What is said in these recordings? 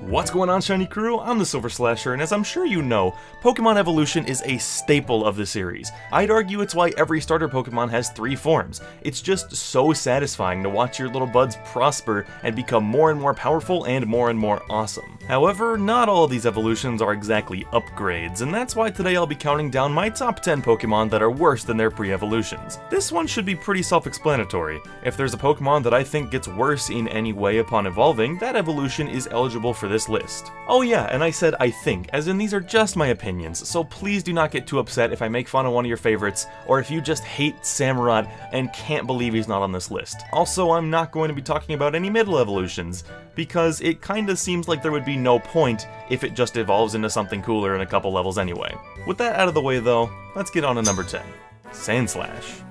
What's going on, Shiny Crew? I'm TheSilverSlasher, and as I'm sure you know, Pokemon evolution is a staple of the series. I'd argue it's why every starter Pokemon has 3 forms. It's just so satisfying to watch your little buds prosper and become more and more powerful and more awesome. However, not all of these evolutions are exactly upgrades, and that's why today I'll be counting down my top 10 Pokemon that are worse than their pre-evolutions. This one should be pretty self-explanatory. If there's a Pokemon that I think gets worse in any way upon evolving, that evolution is eligible for this list. Oh yeah, and I said I think, as in these are just my opinions, so please do not get too upset if I make fun of one of your favorites, or if you just hate Samurott and can't believe he's not on this list. Also, I'm not going to be talking about any middle evolutions, because it kinda seems like there would be no point if it just evolves into something cooler in a couple levels anyway. With that out of the way though, let's get on to number 10. Sandslash.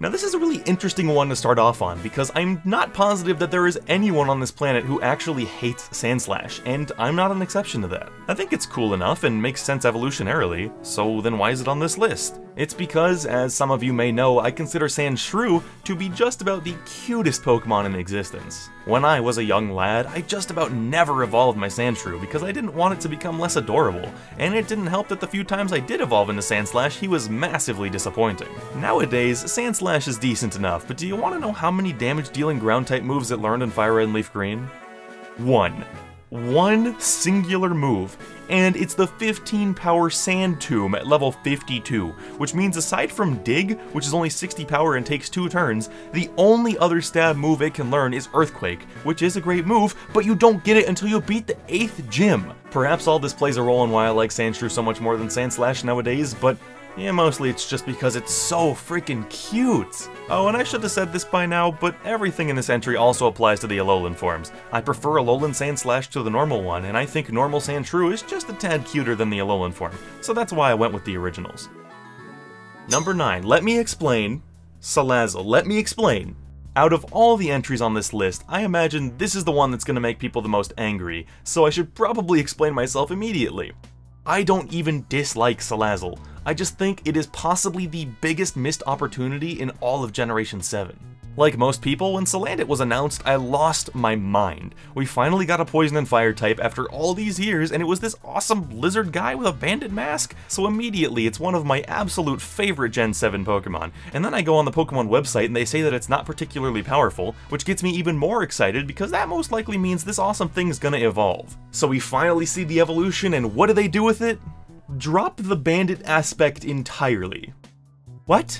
Now this is a really interesting one to start off on, because I'm not positive that there is anyone on this planet who actually hates Sandslash, and I'm not an exception to that. I think it's cool enough and makes sense evolutionarily, so then why is it on this list? It's because, as some of you may know, I consider Sandshrew to be just about the cutest Pokemon in existence. When I was a young lad, I just about never evolved my Sandshrew because I didn't want it to become less adorable, and it didn't help that the few times I did evolve into Sandslash, he was massively disappointing. Nowadays, Sandslash is decent enough, but do you want to know how many damage-dealing ground-type moves it learned in Fire Red and Leaf Green? One singular move, and it's the 15 power Sand Tomb at level 52, which means aside from Dig, which is only 60 power and takes 2 turns, the only other stab move it can learn is Earthquake, which is a great move, but you don't get it until you beat the 8th gym. Perhaps all this plays a role in why I like Sandshrew so much more than Sandslash nowadays, but yeah, mostly it's just because it's so freaking cute. Oh, and I should have said this by now, but everything in this entry also applies to the Alolan forms. I prefer Alolan Sandslash to the normal one, and I think normal Sandshrew is just a tad cuter than the Alolan form, so that's why I went with the originals. Number 9, let me explain. Salazzle, let me explain. Out of all the entries on this list, I imagine this is the one that's going to make people the most angry, so I should probably explain myself immediately. I don't even dislike Salazzle. I just think it is possibly the biggest missed opportunity in all of Generation 7. Like most people, when Salandit was announced, I lost my mind. We finally got a Poison and Fire type after all these years, and it was this awesome lizard guy with a bandit mask, so immediately it's one of my absolute favorite Gen 7 Pokemon. And then I go on the Pokemon website and they say that it's not particularly powerful, which gets me even more excited because that most likely means this awesome thing is gonna evolve. So we finally see the evolution, and what do they do with it? Drop the bandit aspect entirely. What?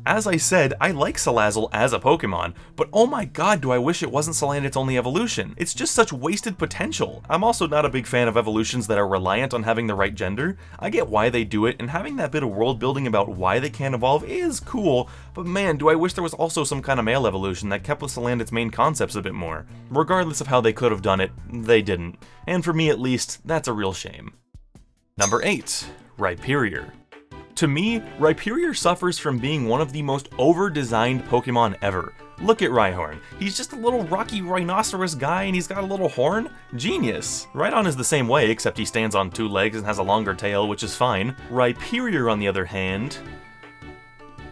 As I said, I like Salazzle as a Pokemon, but oh my god do I wish it wasn't Salandit's only evolution. It's just such wasted potential. I'm also not a big fan of evolutions that are reliant on having the right gender. I get why they do it, and having that bit of world building about why they can't evolve is cool, but man, do I wish there was also some kind of male evolution that kept with Salandit's main concepts a bit more. Regardless of how they could have done it, they didn't. And for me at least, that's a real shame. Number 8, Rhyperior. To me, Rhyperior suffers from being one of the most over-designed Pokemon ever. Look at Rhyhorn. He's just a little rocky rhinoceros guy and he's got a little horn? Genius! Rhydon is the same way, except he stands on 2 legs and has a longer tail, which is fine. Rhyperior, on the other hand,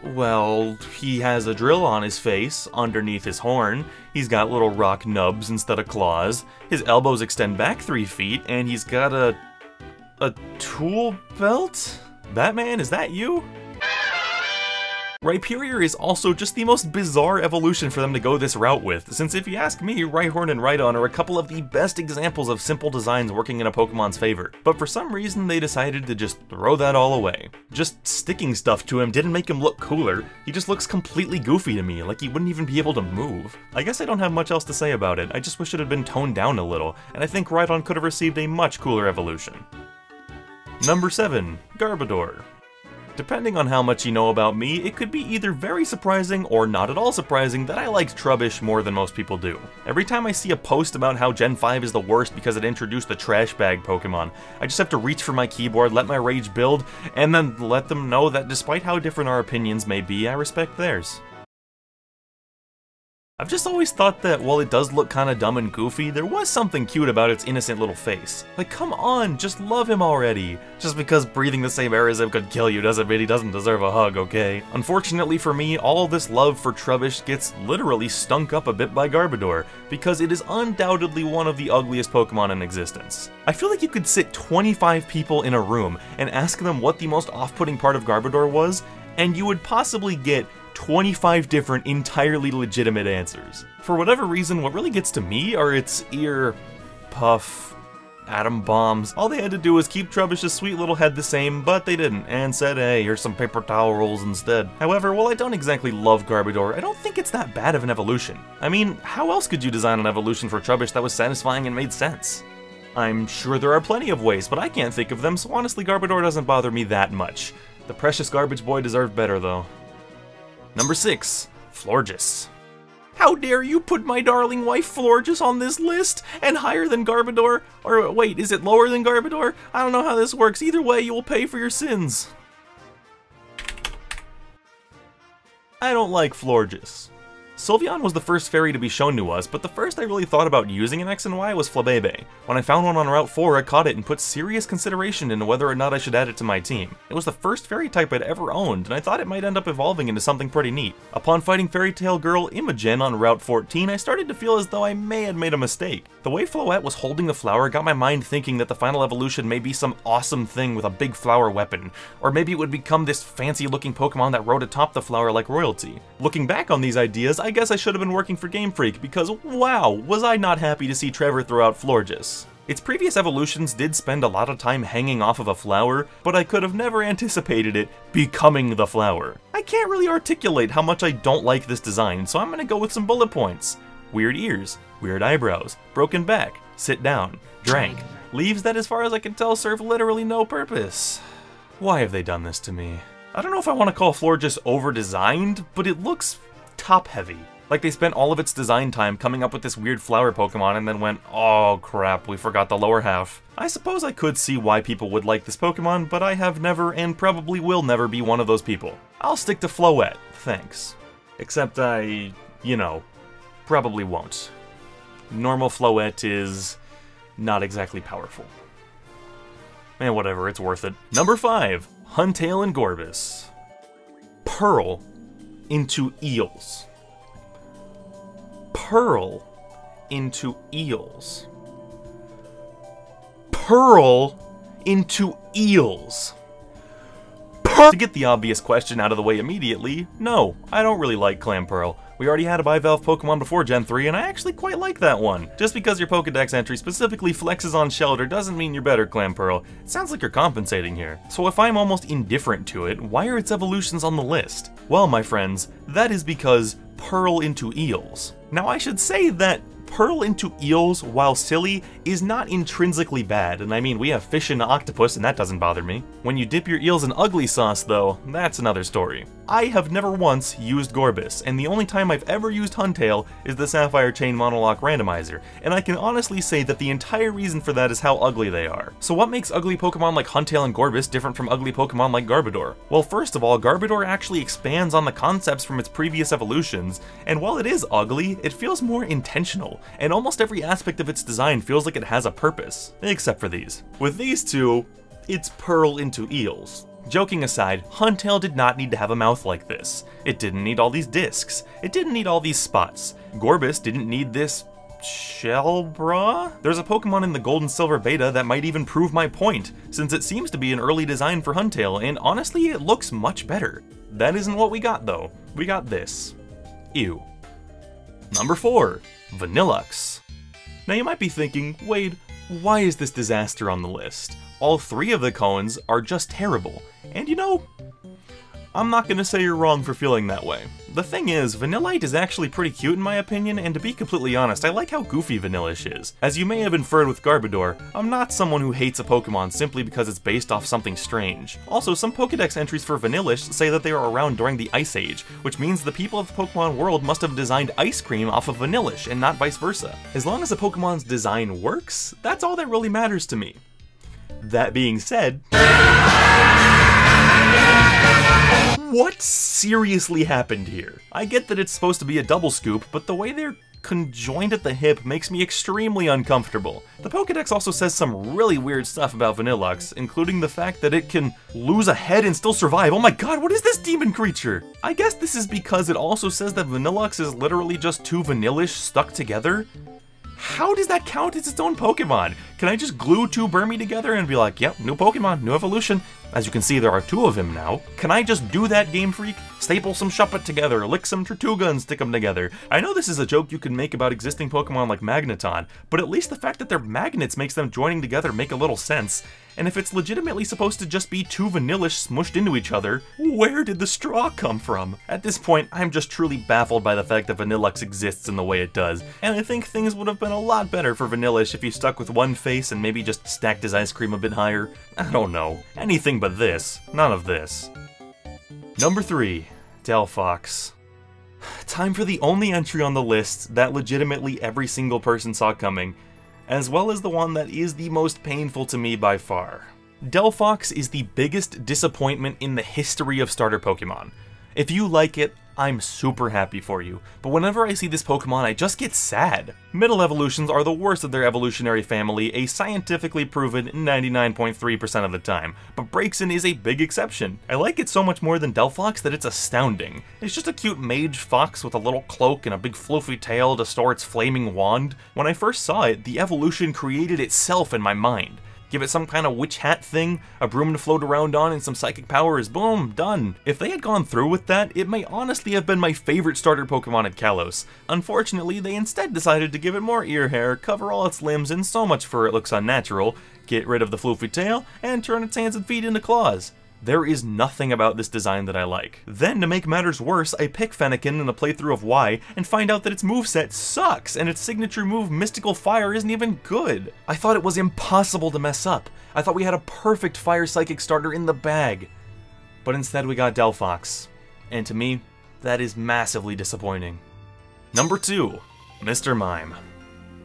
well, he has a drill on his face, underneath his horn, he's got little rock nubs instead of claws, his elbows extend back 3 feet, and he's got a tool belt? Batman, is that you? Rhyperior is also just the most bizarre evolution for them to go this route with, since if you ask me, Rhyhorn and Rhydon are a couple of the best examples of simple designs working in a Pokemon's favor, but for some reason they decided to just throw that all away. Just sticking stuff to him didn't make him look cooler, he just looks completely goofy to me, like he wouldn't even be able to move. I guess I don't have much else to say about it, I just wish it had been toned down a little, and I think Rhydon could have received a much cooler evolution. Number 7, Garbodor. Depending on how much you know about me, it could be either very surprising or not at all surprising that I liked Trubbish more than most people do. Every time I see a post about how Gen 5 is the worst because it introduced the trash bag Pokemon, I just have to reach for my keyboard, let my rage build, and then let them know that despite how different our opinions may be, I respect theirs. I've just always thought that while it does look kinda dumb and goofy, there was something cute about its innocent little face. Like, come on, just love him already. Just because breathing the same air as him could kill you doesn't mean he doesn't deserve a hug, okay? Unfortunately for me, all this love for Trubbish gets literally stunk up a bit by Garbodor, because it is undoubtedly one of the ugliest Pokemon in existence. I feel like you could sit 25 people in a room and ask them what the most off-putting part of Garbodor was, and you would possibly get 25 different entirely legitimate answers. For whatever reason, what really gets to me are its ear, puff, atom bombs. All they had to do was keep Trubbish's sweet little head the same, but they didn't, and said, hey, here's some paper towel rolls instead. However, while I don't exactly love Garbodor, I don't think it's that bad of an evolution. I mean, how else could you design an evolution for Trubbish that was satisfying and made sense? I'm sure there are plenty of ways, but I can't think of them, so honestly Garbodor doesn't bother me that much. The precious garbage boy deserved better, though. Number 6, Florges. How dare you put my darling wife Florges on this list, and higher than Garbodor? Or wait, is it lower than Garbodor? I don't know how this works. Either way, you will pay for your sins. I don't like Florges. Sylveon was the first fairy to be shown to us, but the first I really thought about using in X and Y was Flabebe. When I found one on Route 4, I caught it and put serious consideration into whether or not I should add it to my team. It was the first fairy type I'd ever owned, and I thought it might end up evolving into something pretty neat. Upon fighting Fairy Tail Girl Imogen on Route 14, I started to feel as though I may have made a mistake. The way Floette was holding the flower got my mind thinking that the final evolution may be some awesome thing with a big flower weapon, or maybe it would become this fancy looking Pokemon that rode atop the flower like royalty. Looking back on these ideas, I guess I should have been working for GameFreak, because wow, was I not happy to see Trevor throw out Florges. Its previous evolutions did spend a lot of time hanging off of a flower, but I could have never anticipated it becoming the flower. I can't really articulate how much I don't like this design, so I'm gonna go with some bullet points. Weird ears, weird eyebrows, broken back, sit down, drank, leaves that as far as I can tell serve literally no purpose. Why have they done this to me? I don't know if I want to call Florges over-designed, but it looks top-heavy. Like they spent all of its design time coming up with this weird flower Pokemon and then went, oh crap, we forgot the lower half. I suppose I could see why people would like this Pokemon, but I have never and probably will never be one of those people. I'll stick to Floette, thanks. Except I, you know, probably won't. Normal Floette is not exactly powerful. And whatever, it's worth it. Number 5, Huntail and Gorbis. Pearl into eels. Pearl into eels. Pearl into eels. To get the obvious question out of the way immediately, no, I don't really like Clamperl. We already had a bivalve Pokemon before Gen 3, and I actually quite like that one. Just because your Pokedex entry specifically flexes on Shelter doesn't mean you're better, Clamperl. It sounds like you're compensating here. So if I'm almost indifferent to it, why are its evolutions on the list? Well, my friends, that is because Pearl into eels. Now I should say that Pearl into eels, while silly, is not intrinsically bad, and I mean, we have fish and octopus, and that doesn't bother me. When you dip your eels in ugly sauce, though, that's another story. I have never once used Gorbis, and the only time I've ever used Huntail is the Sapphire Chain Monolock Randomizer, and I can honestly say that the entire reason for that is how ugly they are. So what makes ugly Pokemon like Huntail and Gorbis different from ugly Pokemon like Garbodor? Well, first of all, Garbodor actually expands on the concepts from its previous evolutions, and while it is ugly, it feels more intentional, and almost every aspect of its design feels like it has a purpose, except for these. With these two, it's Pearl into eels. Joking aside, Huntail did not need to have a mouth like this. It didn't need all these discs. It didn't need all these spots. Gorbis didn't need this shell bra? There's a Pokemon in the Gold and Silver beta that might even prove my point, since it seems to be an early design for Huntail, and honestly it looks much better. That isn't what we got though. We got this. Ew. Number 4, Vanilluxe. Now you might be thinking, Wade, why is this disaster on the list? All 3 of the cones are just terrible. And you know, I'm not gonna say you're wrong for feeling that way. The thing is, Vanillite is actually pretty cute in my opinion, and to be completely honest, I like how goofy Vanillish is. As you may have inferred with Garbodor, I'm not someone who hates a Pokemon simply because it's based off something strange. Also, some Pokedex entries for Vanillish say that they were around during the Ice Age, which means the people of the Pokemon world must have designed ice cream off of Vanillish and not vice versa. As long as a Pokemon's design works, that's all that really matters to me. That being said, What seriously happened here? I get that it's supposed to be a double scoop, but the way they're conjoined at the hip makes me extremely uncomfortable. The Pokédex also says some really weird stuff about Vanilluxe, including the fact that it can lose a head and still survive. Oh my god, what is this demon creature? I guess this is because it also says that Vanilluxe is literally just two Vanillish stuck together. How does that count as its own Pokemon? Can I just glue two Burmy together and be like, yep, new Pokemon, new evolution? As you can see, there are two of him now. Can I just do that, Game Freak? Staple some Shuppet together, lick some Tortuga and stick them together. I know this is a joke you can make about existing Pokemon like Magneton, but at least the fact that they're magnets makes them joining together make a little sense. And if it's legitimately supposed to just be two Vanillish smushed into each other, where did the straw come from? At this point, I'm just truly baffled by the fact that Vanilluxe exists in the way it does, and I think things would have been a lot better for Vanillish if he stuck with one face and maybe just stacked his ice cream a bit higher. I don't know. Anything but this. None of this. Number 3. Delphox. Time for the only entry on the list that legitimately every single person saw coming, as well as the one that is the most painful to me by far. Delphox is the biggest disappointment in the history of starter Pokemon. If you like it, I'm super happy for you, but whenever I see this Pokemon, I just get sad. Middle evolutions are the worst of their evolutionary family, a scientifically proven 99.3% of the time, but Braixen is a big exception. I like it so much more than Delphox that it's astounding. It's just a cute mage fox with a little cloak and a big floofy tail to store its flaming wand. When I first saw it, the evolution created itself in my mind. Give it some kind of witch hat thing, a broom to float around on, and some psychic powers, boom, done. If they had gone through with that, it may honestly have been my favorite starter Pokemon at Kalos. Unfortunately, they instead decided to give it more ear hair, cover all its limbs in so much fur it looks unnatural, get rid of the floofy tail, and turn its hands and feet into claws. There is nothing about this design that I like. Then, to make matters worse, I pick Fennekin in a playthrough of Y and find out that its moveset sucks, and its signature move, Mystical Fire, isn't even good. I thought it was impossible to mess up. I thought we had a perfect Fire Psychic starter in the bag. But instead we got Delphox. And to me, that is massively disappointing. Number 2. Mr. Mime.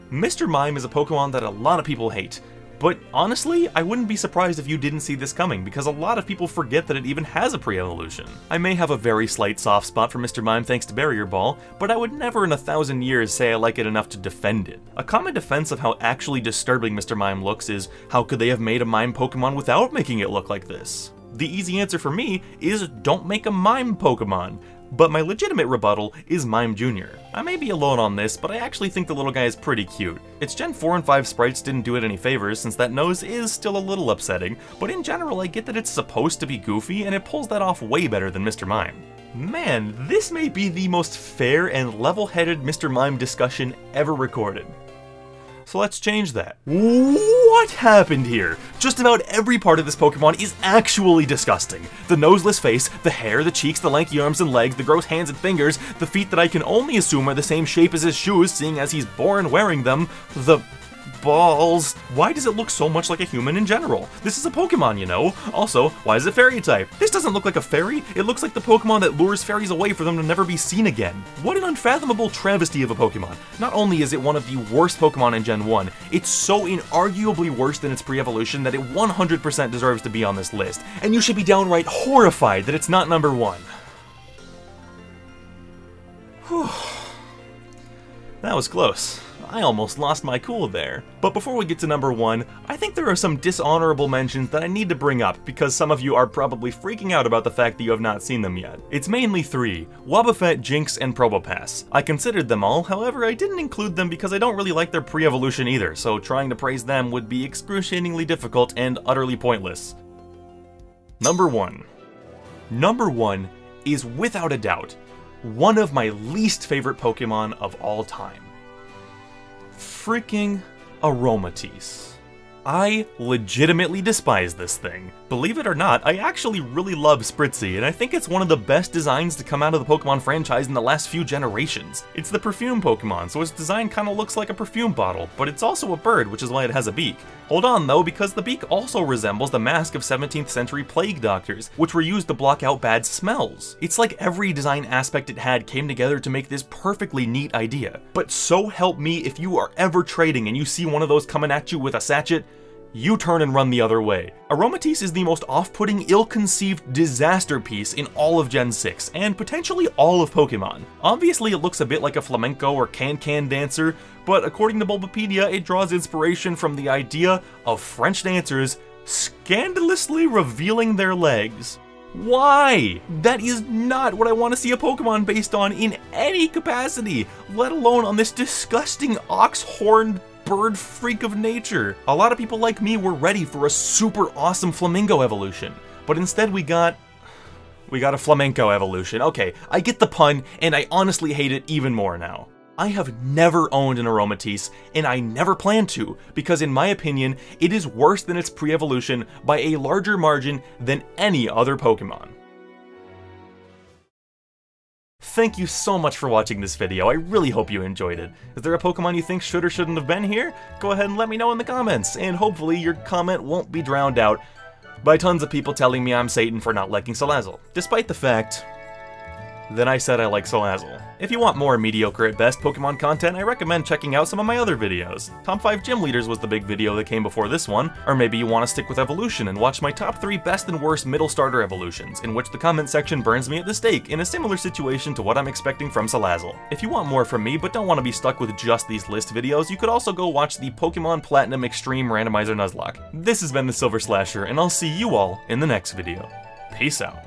Mr. Mime is a Pokemon that a lot of people hate. But honestly, I wouldn't be surprised if you didn't see this coming, because a lot of people forget that it even has a pre-evolution. I may have a very slight soft spot for Mr. Mime thanks to Barrier Ball, but I would never in 1,000 years say I like it enough to defend it. A common defense of how actually disturbing Mr. Mime looks is, how could they have made a Mime Pokemon without making it look like this? The easy answer for me is, don't make a Mime Pokemon. But my legitimate rebuttal is Mime Jr. I may be alone on this, but I actually think the little guy is pretty cute. Its Gen 4 and 5 sprites didn't do it any favors, since that nose is still a little upsetting, but in general I get that it's supposed to be goofy, and it pulls that off way better than Mr. Mime. Man, this may be the most fair and level-headed Mr. Mime discussion ever recorded. So let's change that. What happened here? Just about every part of this Pokemon is actually disgusting. The noseless face, the hair, the cheeks, the lanky arms and legs, the gross hands and fingers, the feet that I can only assume are the same shape as his shoes, seeing as he's born wearing them, the balls. Why does it look so much like a human in general? This is a Pokemon, you know. Also, why is it fairy type? This doesn't look like a fairy. It looks like the Pokemon that lures fairies away for them to never be seen again. What an unfathomable travesty of a Pokemon. Not only is it one of the worst Pokemon in Gen 1, it's so inarguably worse than its pre-evolution that it 100% deserves to be on this list. And you should be downright horrified that it's not number 1. Whew. That was close. I almost lost my cool there. But before we get to number 1, I think there are some dishonorable mentions that I need to bring up, because some of you are probably freaking out about the fact that you have not seen them yet. It's mainly 3, Wobbuffet, Jinx, and Probopass. I considered them all, however I didn't include them because I don't really like their pre-evolution either, so trying to praise them would be excruciatingly difficult and utterly pointless. Number 1. Number 1 is without a doubt one of my least favorite Pokemon of all time. Freaking Aromatisse. I legitimately despise this thing. Believe it or not, I actually really love Spritzee, and I think it's one of the best designs to come out of the Pokemon franchise in the last few generations. It's the perfume Pokemon, so its design kinda looks like a perfume bottle, but it's also a bird, which is why it has a beak. Hold on though, because the beak also resembles the mask of 17th century plague doctors, which were used to block out bad smells. It's like every design aspect it had came together to make this perfectly neat idea. But so help me, if you are ever trading and you see one of those coming at you with a sachet, you turn and run the other way. Aromatisse is the most off-putting, ill-conceived disaster piece in all of Gen 6, and potentially all of Pokemon. Obviously it looks a bit like a flamenco or can-can dancer, but according to Bulbapedia, it draws inspiration from the idea of French dancers scandalously revealing their legs. Why? That is not what I want to see a Pokemon based on in any capacity, let alone on this disgusting ox-horned bird freak of nature. A lot of people like me were ready for a super awesome Flamingo evolution, but instead we got a flamenco evolution. Okay, I get the pun, and I honestly hate it even more now. I have never owned an Aromatisse, and I never plan to, because in my opinion, it is worse than its pre-evolution by a larger margin than any other Pokemon. Thank you so much for watching this video, I really hope you enjoyed it. Is there a Pokemon you think should or shouldn't have been here? Go ahead and let me know in the comments, and hopefully your comment won't be drowned out by tons of people telling me I'm Satan for not liking Salazzle, despite the fact that I said I like Salazzle. If you want more mediocre at best Pokemon content, I recommend checking out some of my other videos. Top 5 Gym Leaders was the big video that came before this one, or maybe you want to stick with evolution and watch my top 3 best and worst middle starter evolutions, in which the comment section burns me at the stake in a similar situation to what I'm expecting from Salazzle. If you want more from me but don't want to be stuck with just these list videos, you could also go watch the Pokemon Platinum Extreme Randomizer Nuzlocke. This has been TheSilverSlasher, and I'll see you all in the next video. Peace out.